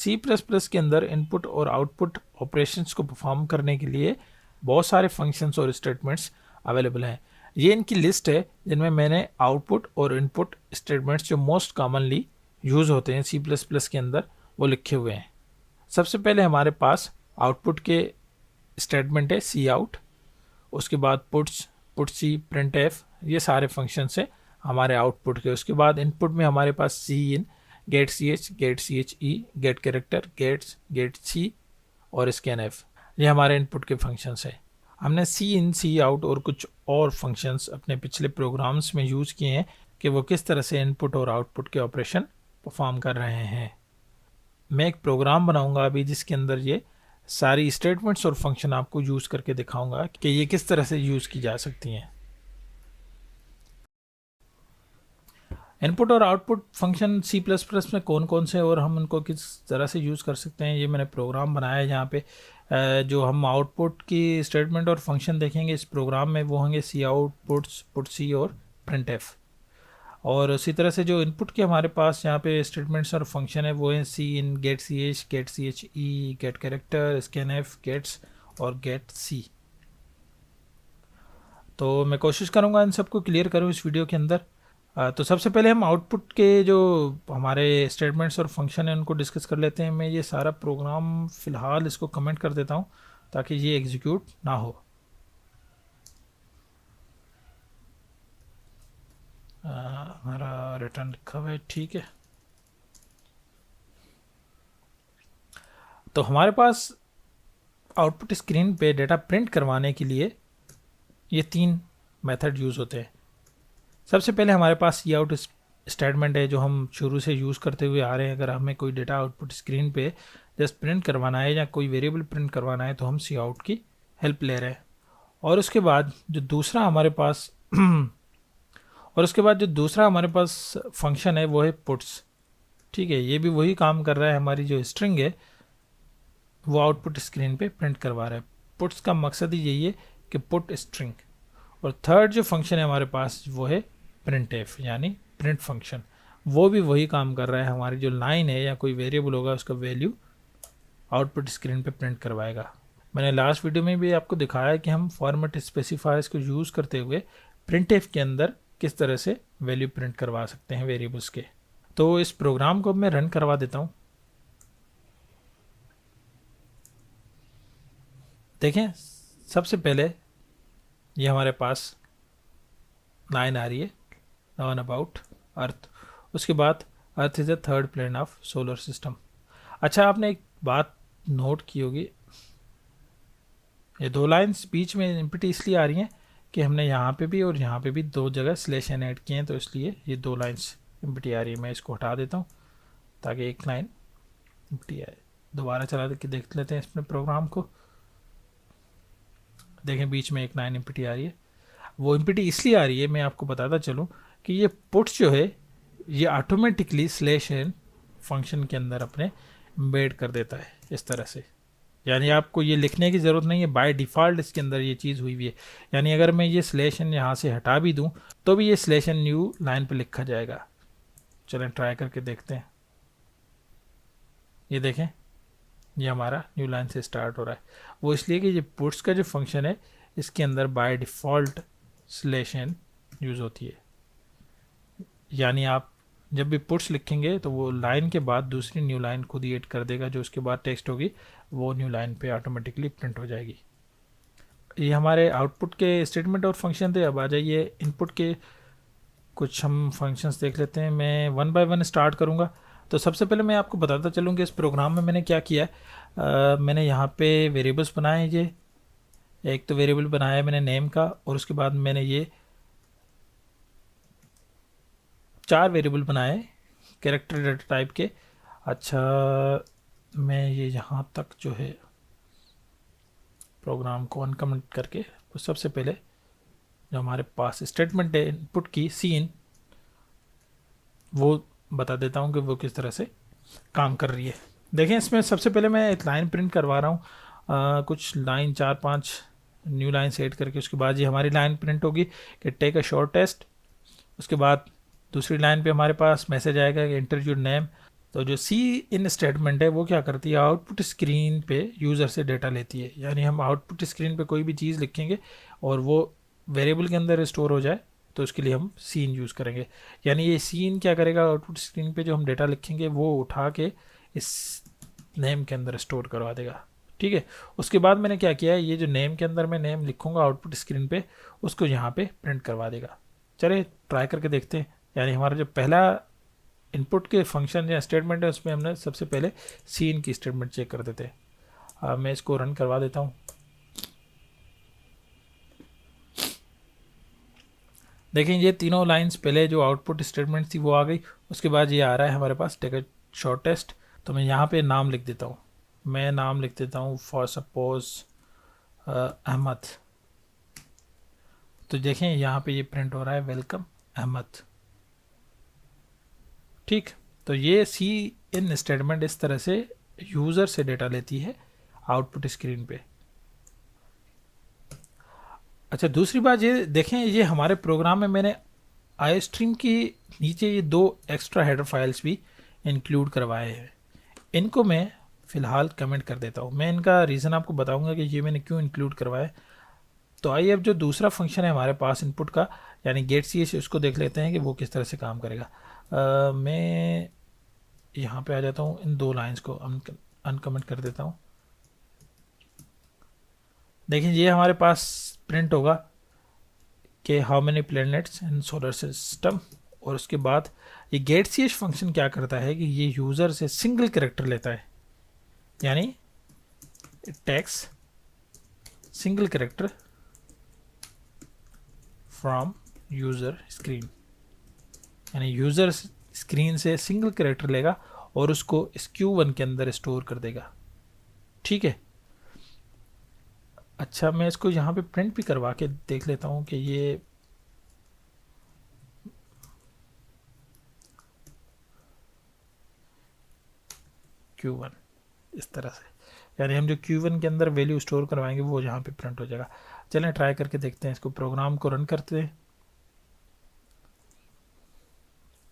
सी plus plus के अंदर input और आउटपुट ऑपरेशंस को परफॉर्म करने के लिए बहुत सारे फंक्शंस और स्टेटमेंट्स अवेलेबल हैं। ये इनकी लिस्ट है जिनमें मैंने आउटपुट और इनपुट स्टेटमेंट्स जो मोस्ट कॉमनली यूज़ होते हैं सी प्लस प्लस के अंदर वो लिखे हुए हैं। सबसे पहले हमारे पास आउटपुट के स्टेटमेंट है सी आउट, उसके बाद पुट्स, पुट सी, प्रिंट एफ, ये सारे फंक्शंस हैं हमारे आउटपुट के। उसके बाद इनपुट में हमारे पास c in, get C h, get C H E, get character, gets, get c और स्कैन एफ, ये हमारे इनपुट के फंक्शंस हैं। हमने सी इन, सी आउट और कुछ और फंक्शंस अपने पिछले प्रोग्राम्स में यूज़ किए हैं कि वो किस तरह से इनपुट और आउटपुट के ऑपरेशन परफॉर्म कर रहे हैं। मैं एक प्रोग्राम बनाऊंगा अभी जिसके अंदर ये सारी स्टेटमेंट्स और फंक्शन आपको यूज़ करके दिखाऊंगा कि ये किस तरह से यूज़ की जा सकती हैं। इनपुट और output function C plus plus में कौन कौन से और हम उनको किस तरह से यूज़ कर सकते हैं, ये मैंने प्रोग्राम बनाया है। जहाँ पे जो हम आउटपुट की स्टेटमेंट और फंक्शन देखेंगे इस प्रोग्राम में वो होंगे सी आउट, पुट्स, पुट सी और प्रिंट एफ। और उसी तरह से जो इनपुट के हमारे पास यहाँ पे स्टेटमेंट्स और फंक्शन है वो है c in, get C H E, get character, scan f, gets और गेट सी। तो मैं कोशिश करूँगा इन सबको क्लियर करूँ इस वीडियो के अंदर। तो सबसे पहले हम आउटपुट के जो हमारे स्टेटमेंट्स और फंक्शन है उनको डिस्कस कर लेते हैं। मैं ये सारा प्रोग्राम फ़िलहाल इसको कमेंट कर देता हूँ ताकि ये एग्जीक्यूट ना हो। हमारा रिटर्न लिखा हुआ है, ठीक है। तो हमारे पास आउटपुट स्क्रीन पे डेटा प्रिंट करवाने के लिए ये 3 मेथड यूज़ होते हैं। सबसे पहले हमारे पास सी आउट स्टेटमेंट है जो हम शुरू से यूज़ करते हुए आ रहे हैं। अगर हमें कोई डेटा आउटपुट स्क्रीन पे जस्ट प्रिंट करवाना है या कोई वेरिएबल प्रिंट करवाना है तो हम सी आउट की हेल्प ले रहे हैं। और उसके बाद जो दूसरा हमारे पास फंक्शन है वो है पुट्स, ठीक है। ये भी वही काम कर रहा है, हमारी जो स्ट्रिंग है वो आउटपुट स्क्रीन पे प्रिंट करवा रहा है। पुट्स का मकसद ही यही है कि पुट स्ट्रिंग। और थर्ड जो फंक्शन है हमारे पास वो है प्रिंट एफ यानी प्रिंट फंक्शन, वो भी वही काम कर रहा है। हमारी जो लाइन है या कोई वेरिएबल होगा उसका वैल्यू आउटपुट स्क्रीन पे प्रिंट करवाएगा। मैंने लास्ट वीडियो में भी आपको दिखाया कि हम फॉर्मेट स्पेसिफायर्स को यूज़ करते हुए प्रिंट एफ के अंदर किस तरह से वैल्यू प्रिंट करवा सकते हैं वेरिएबल्स के। तो इस प्रोग्राम को मैं रन करवा देता हूँ। देखें, सबसे पहले ये हमारे पास लाइन आ रही है लर्न अबाउट अर्थ, उसके बाद earth is the third plane of solar system. अच्छा, आपने एक बात नोट की होगी, ये 2 लाइन्स बीच में एम्प्टी इसलिए आ रही हैं कि हमने यहाँ पे भी और यहाँ पे भी 2 जगह स्लैश एन ऐड किए हैं, तो इसलिए ये 2 लाइन्स एम्प्टी आ रही है। मैं इसको हटा देता हूँ ताकि एक लाइन एम्प्टी आए। दोबारा चला के देख लेते हैं इसमें प्रोग्राम को। देखें, बीच में एक लाइन एम्प्टी आ रही है। वो एम्प्टी इसलिए आ रही है, मैं आपको बताता चलूँ कि ये पुट्स जो है ये ऑटोमेटिकली स्लैश एन फंक्शन के अंदर अपने एम्बेड कर देता है इस तरह से। यानी आपको ये लिखने की ज़रूरत नहीं है, बाय डिफ़ॉल्ट इसके अंदर ये चीज़ हुई हुई है। यानी अगर मैं ये स्लैश एन यहाँ से हटा भी दूँ तो भी ये स्लैश एन न्यू लाइन पे लिखा जाएगा। चलें ट्राई करके देखते हैं। ये देखें, ये हमारा न्यू लाइन से स्टार्ट हो रहा है। वो इसलिए कि ये पुट्स का जो फंक्शन है इसके अंदर by default slash N use होती है। यानी आप जब भी पुट्स लिखेंगे तो वो लाइन के बाद दूसरी न्यू लाइन खुद ही ऐड कर देगा, जो उसके बाद टेक्स्ट होगी वो न्यू लाइन पे ऑटोमेटिकली प्रिंट हो जाएगी। ये हमारे आउटपुट के स्टेटमेंट और फंक्शन थे। अब आ जाइए इनपुट के कुछ हम फंक्शंस देख लेते हैं। मैं 1 बाय 1 स्टार्ट करूँगा। तो सबसे पहले मैं आपको बताता चलूँ कि इस प्रोग्राम में मैंने क्या किया है। मैंने यहाँ पे वेरिएबल्स बनाए। ये एक तो वेरिएबल बनाया है मैंने नेम का, और उसके बाद मैंने ये 4 वेरिएबल बनाए कैरेक्टर डेटा टाइप के। अच्छा, मैं ये यहाँ तक जो है प्रोग्राम को अनकमेंट करके तो सबसे पहले जो हमारे पास स्टेटमेंट है इनपुट की सी इन, वो बता देता हूँ कि वो किस तरह से काम कर रही है। देखें, इसमें सबसे पहले मैं एक लाइन प्रिंट करवा रहा हूँ, कुछ लाइन 4-5 न्यू लाइन सेट करके। उसके बाद ये हमारी लाइन प्रिंट होगी कि टेक अ शॉर्ट टेस्ट। उसके बाद दूसरी लाइन पे हमारे पास मैसेज आएगा कि एंटर योर नेम। तो जो सी इन स्टेटमेंट है वो क्या करती है, आउटपुट स्क्रीन पे यूज़र से डेटा लेती है। यानी हम आउटपुट स्क्रीन पे कोई भी चीज़ लिखेंगे और वो वेरिएबल के अंदर स्टोर हो जाए तो उसके लिए हम सीन यूज़ करेंगे। यानी ये सीन क्या करेगा, आउटपुट स्क्रीन पे जो हम डेटा लिखेंगे वो उठा के इस नेम के अंदर स्टोर करवा देगा। ठीक है, उसके बाद मैंने क्या किया है, ये जो नेम के अंदर मैं नेम लिखूंगा आउटपुट स्क्रीन पे, उसको यहाँ पे प्रिंट करवा देगा। चलिए ट्राई करके देखते हैं। यानी हमारा जो पहला इनपुट के फंक्शन या स्टेटमेंट है उसमें हमने सबसे पहले सीन की स्टेटमेंट चेक कर देते हैं। मैं इसको रन करवा देता हूँ। देखें ये तीनों लाइंस पहले जो आउटपुट स्टेटमेंट थी वो आ गई, उसके बाद ये आ रहा है हमारे पास टेक अ शॉर्ट टेस्ट। तो मैं यहाँ पे नाम लिख देता हूँ, मैं नाम लिख देता हूँ फॉर सपोज अहमद। तो देखें यहाँ पे ये प्रिंट हो रहा है वेलकम अहमद। ठीक, तो ये सी इन स्टेटमेंट इस तरह से यूज़र से डेटा लेती है आउटपुट स्क्रीन पे। अच्छा, दूसरी बात ये देखें, ये हमारे प्रोग्राम में मैंने आई स्ट्रीम की नीचे ये 2 एक्स्ट्रा हेडर फाइल्स भी इंक्लूड करवाए हैं। इनको मैं फ़िलहाल कमेंट कर देता हूँ। मैं इनका रीज़न आपको बताऊँगा कि ये मैंने क्यों इंक्लूड करवाया। तो आइए अब जो दूसरा फंक्शन है हमारे पास इनपुट का, यानी गेट सी एच, उसको देख लेते हैं कि वो किस तरह से काम करेगा। मैं यहाँ पे आ जाता हूँ, इन 2 लाइंस को अनकमेंट कर देता हूँ। देखिए ये हमारे पास प्रिंट होगा कि how many planets in solar system, और उसके बाद ये गेट सी एच फंक्शन क्या करता है कि ये यूज़र से सिंगल कैरेक्टर लेता है, यानी it takes single character from user screen. यानी यूज़र स्क्रीन से सिंगल कैरेक्टर लेगा और उसको इस Q1 के अंदर स्टोर कर देगा। ठीक है, अच्छा मैं इसको यहाँ पे प्रिंट भी करवा के देख लेता हूँ कि ये Q1 इस तरह से, यानी हम जो Q1 के अंदर वैल्यू स्टोर करवाएंगे वो यहाँ पे प्रिंट हो जाएगा। चलें ट्राई करके देखते हैं, इसको प्रोग्राम को रन करते हैं।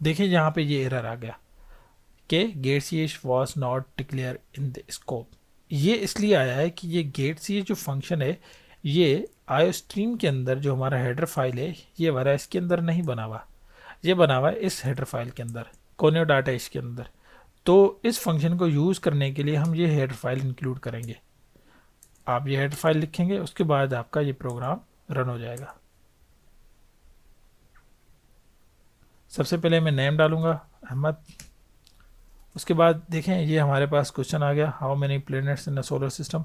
देखिए यहाँ पे ये एरर आ गया कि get C H was not declared in the scope. ये इसलिए आया है कि ये गेट सी एच जो फंक्शन है ये आयो स्ट्रीम के अंदर जो हमारा हेडर फाइल है ये वाला इसके अंदर नहीं बना हुआ, ये बना हुआ है इस हेडर फाइल के अंदर, कोनियो डाटा इसके अंदर। तो इस फंक्शन को यूज़ करने के लिए हम ये हेडर फाइल इंक्लूड करेंगे। आप ये हेडर फाइल लिखेंगे, उसके बाद आपका ये प्रोग्राम रन हो जाएगा। सबसे पहले मैं नेम डालूंगा अहमद। उसके बाद देखें ये हमारे पास क्वेश्चन आ गया, how many planets in a solar system.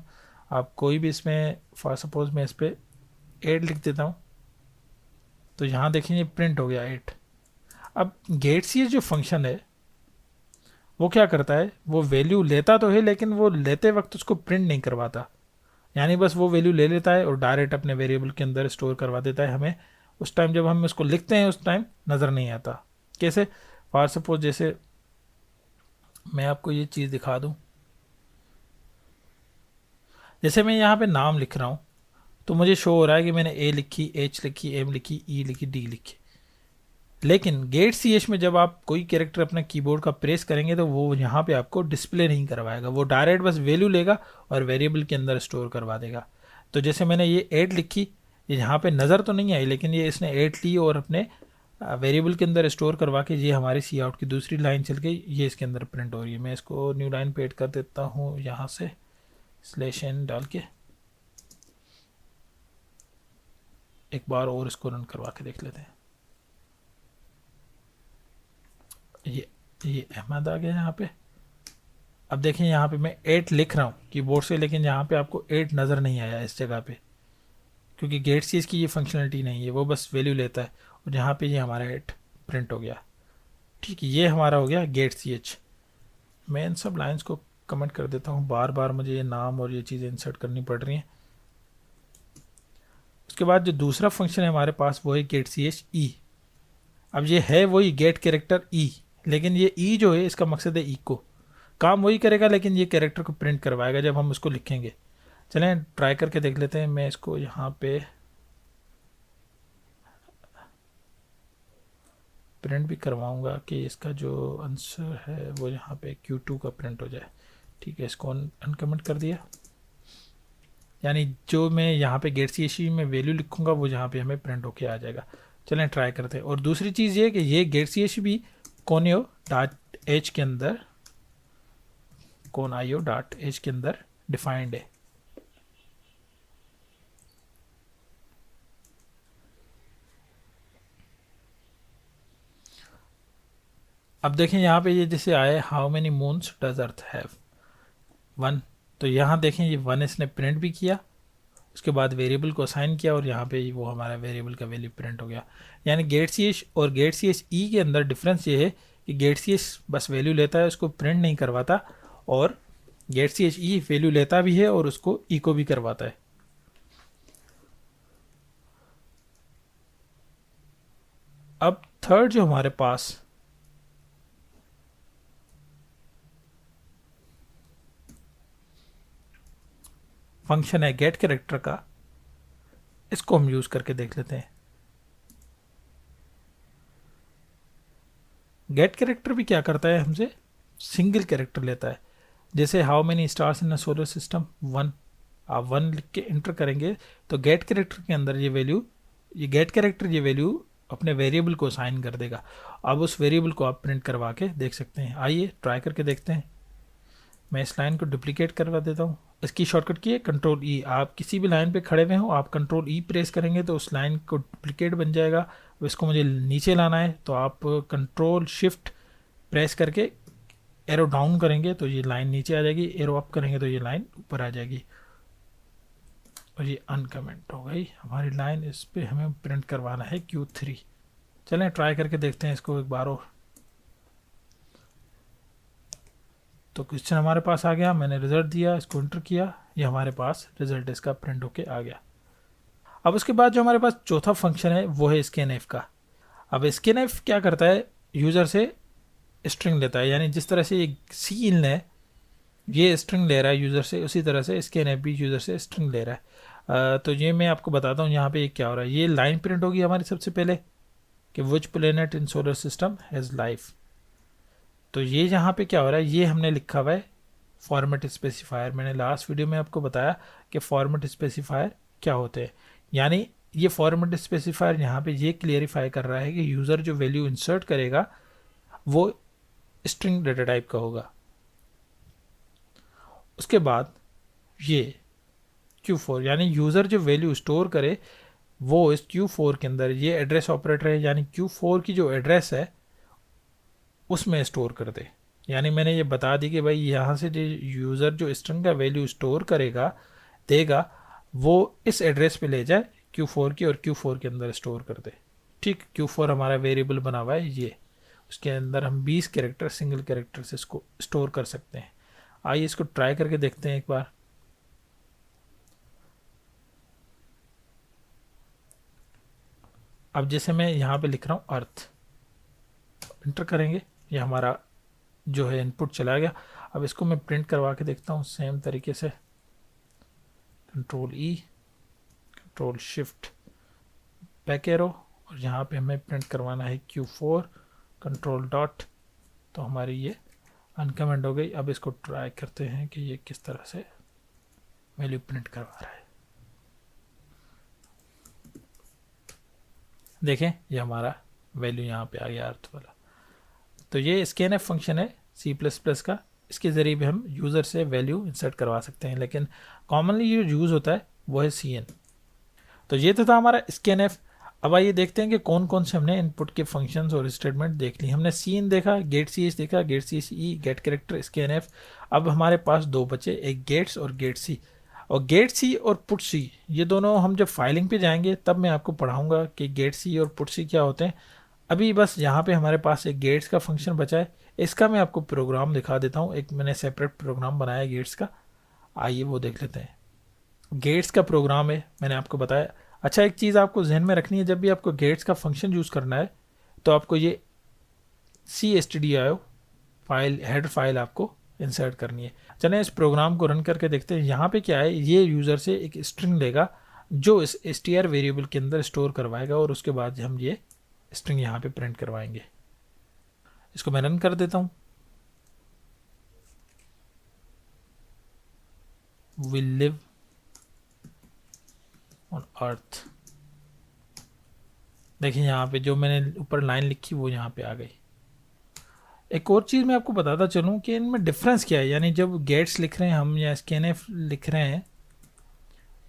आप कोई भी इसमें, फॉर सपोज मैं इस पर 8 लिख देता हूँ, तो यहाँ देखें ये प्रिंट हो गया 8। अब गेट सी जो फंक्शन है वो क्या करता है, वो वैल्यू लेता तो है लेकिन वो लेते वक्त उसको प्रिंट नहीं करवाता। यानी बस वो वैल्यू ले लेता है और डायरेक्ट अपने वेरिएबल के अंदर स्टोर करवा देता है। हमें उस टाइम जब हम उसको लिखते हैं उस टाइम नज़र नहीं आता। कैसे, फॉर सपोज जैसे मैं आपको ये चीज़ दिखा दूं, जैसे मैं यहाँ पे नाम लिख रहा हूँ तो मुझे शो हो रहा है कि मैंने ए लिखी, एच लिखी, एम लिखी, ई लिखी, डी लिखी। लेकिन गेट सी एच में जब आप कोई कैरेक्टर अपना कीबोर्ड का प्रेस करेंगे तो वो यहाँ पे आपको डिस्प्ले नहीं करवाएगा, वो डायरेक्ट बस वैल्यू लेगा और वेरिएबल के अंदर स्टोर करवा देगा। तो जैसे मैंने ये 8 लिखी, ये यहाँ पे नज़र तो नहीं आई लेकिन ये इसने 8 ली और अपने वेरिएबल के अंदर स्टोर करवा के ये हमारी सी आउट की दूसरी लाइन चल गई, ये इसके अंदर प्रिंट हो रही है। मैं इसको न्यू लाइन पे ऐड कर देता हूँ, यहाँ से /n डाल के एक बार और इसको रन करवा के देख लेते हैं। ये अहमद आ गया यहाँ पे। अब देखें यहाँ पे मैं 8 लिख रहा हूँ कीबोर्ड से, लेकिन यहाँ पे आपको 8 नज़र नहीं आया इस जगह पे, क्योंकि गेट सी की ये फंक्शनलिटी नहीं है, वो बस वैल्यू लेता है। और यहाँ पे ये हमारा 8 प्रिंट हो गया। ठीक है, ये हमारा हो गया गेट सी एच। मैं इन सब लाइंस को कमेंट कर देता हूँ, बार बार मुझे ये नाम और ये चीज़ें इंसर्ट करनी पड़ रही हैं। उसके बाद जो दूसरा फंक्शन है हमारे पास वो है गेट सी एच ई। अब ये है वही गेट कैरेक्टर ई, लेकिन ये ई जो है इसका मकसद है इको, काम वही करेगा लेकिन ये कैरेक्टर को प्रिंट करवाएगा जब हम उसको लिखेंगे। चलें ट्राई करके देख लेते हैं। मैं इसको यहाँ पे प्रिंट भी करवाऊंगा कि इसका जो आंसर है वो यहाँ पे Q2 का प्रिंट हो जाए। ठीक है, इसको अनकमेंट कर दिया, यानी जो मैं यहाँ पे गेट सी में वैल्यू लिखूंगा वो यहाँ पे हमें प्रिंट होके आ जाएगा। चलें ट्राई करते हैं। और दूसरी चीज़ ये कि ये गेट सी भी कोनियो डॉट एच के अंदर, कौन आईओ डॉट एच के अंदर डिफाइंड है। अब देखें यहाँ पे ये जैसे आया how many moons does earth have 1, तो यहाँ देखें ये 1 इसने प्रिंट भी किया, उसके बाद वेरिएबल को असाइन किया और यहाँ पे वो हमारा वेरिएबल का वैल्यू प्रिंट हो गया। यानी गेट सी एच और गेट सी एच ई के अंदर डिफरेंस ये है कि गेट सी एच बस वैल्यू लेता है, उसको प्रिंट नहीं करवाता, और get C H E value लेता भी है और उसको इको भी करवाता है। अब थर्ड जो हमारे पास फंक्शन है गेट कैरेक्टर का, इसको हम यूज करके देख लेते हैं। गेट कैरेक्टर भी क्या करता है, हमसे सिंगल कैरेक्टर लेता है। जैसे how many stars in a solar system 1, आप 1 लिख के एंटर करेंगे तो गेट कैरेक्टर के अंदर ये वैल्यू, ये गेट कैरेक्टर ये वैल्यू अपने वेरिएबल को असाइन कर देगा। अब उस वेरिएबल को आप प्रिंट करवा के देख सकते हैं। आइए ट्राई करके देखते हैं। मैं इस लाइन को डुप्लीकेट करवा देता हूँ। इसकी शॉर्टकट की है कंट्रोल ई। आप किसी भी लाइन पे खड़े हुए हो, आप कंट्रोल ई प्रेस करेंगे तो उस लाइन को डुप्लीकेट बन जाएगा। अब इसको मुझे नीचे लाना है तो आप कंट्रोल शिफ्ट प्रेस करके एरो डाउन करेंगे तो ये लाइन नीचे आ जाएगी, एरो अप करेंगे तो ये लाइन ऊपर आ जाएगी। और ये अनकमेंट हो गई हमारी लाइन। इस पर हमें प्रिंट करवाना है Q3। चलें ट्राई करके देखते हैं इसको एक बार और। तो क्वेश्चन हमारे पास आ गया, मैंने रिजल्ट दिया, इसको एंटर किया, ये हमारे पास रिजल्ट इसका प्रिंट होके आ गया। अब उसके बाद जो हमारे पास चौथा फंक्शन है वो है स्कैनएफ का। अब स्कैनएफ क्या करता है, यूज़र से स्ट्रिंग लेता है, यानी जिस तरह से ये सी इन है ये स्ट्रिंग ले रहा है यूज़र से, उसी तरह से स्कैनएफ भी यूज़र से स्ट्रिंग ले रहा है। तो ये मैं आपको बताता हूँ यहाँ पे क्या हो रहा है। ये लाइन प्रिंट होगी हमारी सबसे पहले कि which planet in solar system has life. तो ये यहाँ पे क्या हो रहा है, ये हमने लिखा हुआ है फॉर्मेट स्पेसिफायर। मैंने लास्ट वीडियो में आपको बताया कि फॉर्मेट स्पेसिफायर क्या होते हैं। यानी ये फॉर्मेट स्पेसिफायर यहाँ पे ये क्लियरिफाई कर रहा है कि यूज़र जो वैल्यू इंसर्ट करेगा वो स्ट्रिंग डेटा टाइप का होगा। उसके बाद ये Q4 यानी यूज़र जो वैल्यू स्टोर करे वो इस Q4 के अंदर ये एड्रेस ऑपरेटर है, यानी Q4 की जो एड्रेस है उसमें स्टोर कर दे। यानी मैंने ये बता दी कि भाई यहाँ से जो यूज़र जो स्ट्रिंग का वैल्यू स्टोर करेगा देगा वो इस एड्रेस पे ले जाए Q4 की और Q4 के अंदर स्टोर कर दे। ठीक, Q4 हमारा वेरिएबल बना हुआ है ये, उसके अंदर हम 20 कैरेक्टर सिंगल कैरेक्टर से इसको स्टोर कर सकते हैं। आइए इसको ट्राई करके देखते हैं एक बार। अब जैसे मैं यहाँ पे लिख रहा हूँ अर्थ, एंटर करेंगे, ये हमारा जो है इनपुट चला गया। अब इसको मैं प्रिंट करवा के देखता हूँ सेम तरीके से। कंट्रोल ई, कंट्रोल शिफ्ट बैक एरो, और यहाँ पे हमें प्रिंट करवाना है Q4 कंट्रोल डॉट। तो हमारी ये अनकमेंट हो गई। अब इसको ट्राई करते हैं कि ये किस तरह से वैल्यू प्रिंट करवा रहा है। देखें ये हमारा वैल्यू यहाँ पे आ गया अर्थ वाला। तो ये स्कैनएफ फंक्शन है C++ का, इसके ज़रिए भी हम यूज़र से वैल्यू इंसर्ट करवा सकते हैं, लेकिन कॉमनली जो यूज़ होता है वो है CN। तो ये तो था हमारा स्कैनएफ। अब आइए देखते हैं कि कौन कौन से हमने इनपुट के फंक्शंस और स्टेटमेंट देख ली। हमने CN देखा, गेट सी एच देखा, get C H E, get character, scanf. अब हमारे पास दो बचे, एक गेट्स और गेट सी। और गेट सी और पुट सी ये दोनों हम जब फाइलिंग पे जाएंगे तब मैं आपको पढ़ाऊंगा कि गेट सी और पुट सी क्या होते हैं। अभी बस यहाँ पे हमारे पास एक गेट्स का फंक्शन बचा है, इसका मैं आपको प्रोग्राम दिखा देता हूँ। एक मैंने सेपरेट प्रोग्राम बनाया है गेट्स का, आइए वो देख लेते हैं। गेट्स का प्रोग्राम है, मैंने आपको बताया। अच्छा, एक चीज़ आपको जहन में रखनी है, जब भी आपको गेट्स का फंक्शन यूज़ करना है तो आपको ये CSTDIO फाइल, हेडर फाइल आपको इंसर्ट करनी है। चलें इस प्रोग्राम को रन करके देखते हैं। यहाँ पे क्या है, ये यूज़र से एक स्ट्रिंग लेगा जो इस str वेरिएबल के अंदर स्टोर करवाएगा और उसके बाद हम ये स्ट्रिंग यहाँ पे प्रिंट करवाएंगे। इसको मैं रन कर देता हूँ। We live on earth। देखिए यहाँ पे जो मैंने ऊपर लाइन लिखी वो यहाँ पे आ गई। एक और चीज़ मैं आपको बताता चलूँ कि इनमें डिफरेंस क्या है, यानी जब गेट्स लिख रहे हैं हम या स्कैनएफ लिख रहे हैं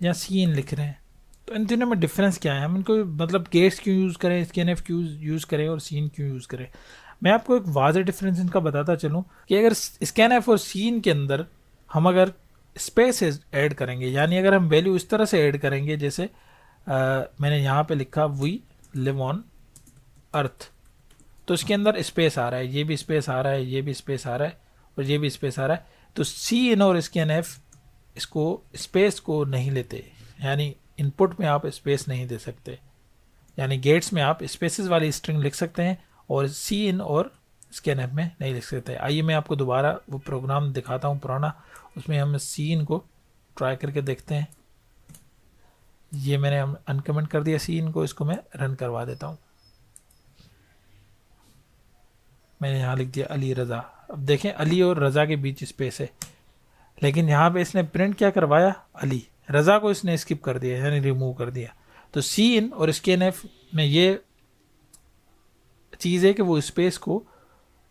या सीन लिख रहे हैं, तो इन तीनों में डिफरेंस क्या है, हम इनको मतलब गेट्स क्यों यूज़ करें, स्कैनएफ क्यों यूज़ करें और सीन क्यों यूज़ करें। मैं आपको एक वाज़ेह डिफरेंस इनका बताता चलूँ कि अगर स्कैनएफ और सीन के अंदर हम अगर स्पेस ऐड करेंगे, यानी अगर हम वैल्यू इस तरह से ऐड करेंगे जैसे मैंने यहाँ पे लिखा वी लिव ऑन अर्थ, तो इसके अंदर स्पेस आ रहा है, ये भी स्पेस आ रहा है, ये भी स्पेस आ रहा है और ये भी स्पेस आ रहा है। तो सी इन और स्कैनएफ इसको स्पेस को नहीं लेते, यानी इनपुट में आप स्पेस नहीं दे सकते, यानी गेट्स में आप स्पेसेस वाली स्ट्रिंग लिख सकते हैं और सी इन और स्कैनएफ में नहीं लिख सकते। आइए मैं आपको दोबारा वो प्रोग्राम दिखाता हूँ पुराना, उसमें हम सी इन को ट्राई करके देखते हैं। ये मैंने अनकमेंट कर दिया सी इन को, इसको मैं रन करवा देता हूँ। मैंने यहाँ लिख दिया अली रज़ा। अब देखें अली और रज़ा के बीच स्पेस है, लेकिन यहाँ पे इसने प्रिंट क्या करवाया, अली, रज़ा को इसने स्किप कर दिया यानी रिमूव कर दिया। तो सी इन और स्कैनएफ में ये चीज़ है कि वो स्पेस को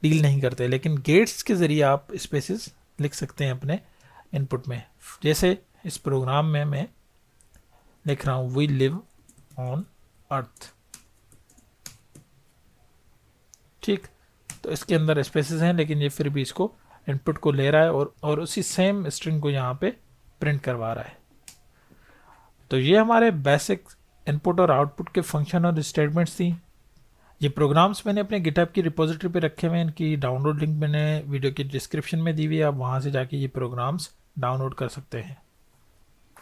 डील नहीं करते, लेकिन गेट्स के ज़रिए आप स्पेसेस लिख सकते हैं अपने इनपुट में। जैसे इस प्रोग्राम में मैं लिख रहा हूँ वी लिव ऑन अर्थ, ठीक, तो इसके अंदर स्पेसेस हैं लेकिन ये फिर भी इसको इनपुट को ले रहा है और उसी सेम स्ट्रिंग को यहाँ पे प्रिंट करवा रहा है। तो ये हमारे बेसिक इनपुट और आउटपुट के फंक्शन और स्टेटमेंट्स थी। ये प्रोग्राम्स मैंने अपने गिटहब की रिपोजिटरी पे रखे हुए हैं, इनकी डाउनलोड लिंक मैंने वीडियो की डिस्क्रिप्शन में दी हुई है, आप वहाँ से जाके ये प्रोग्राम्स डाउनलोड कर सकते हैं।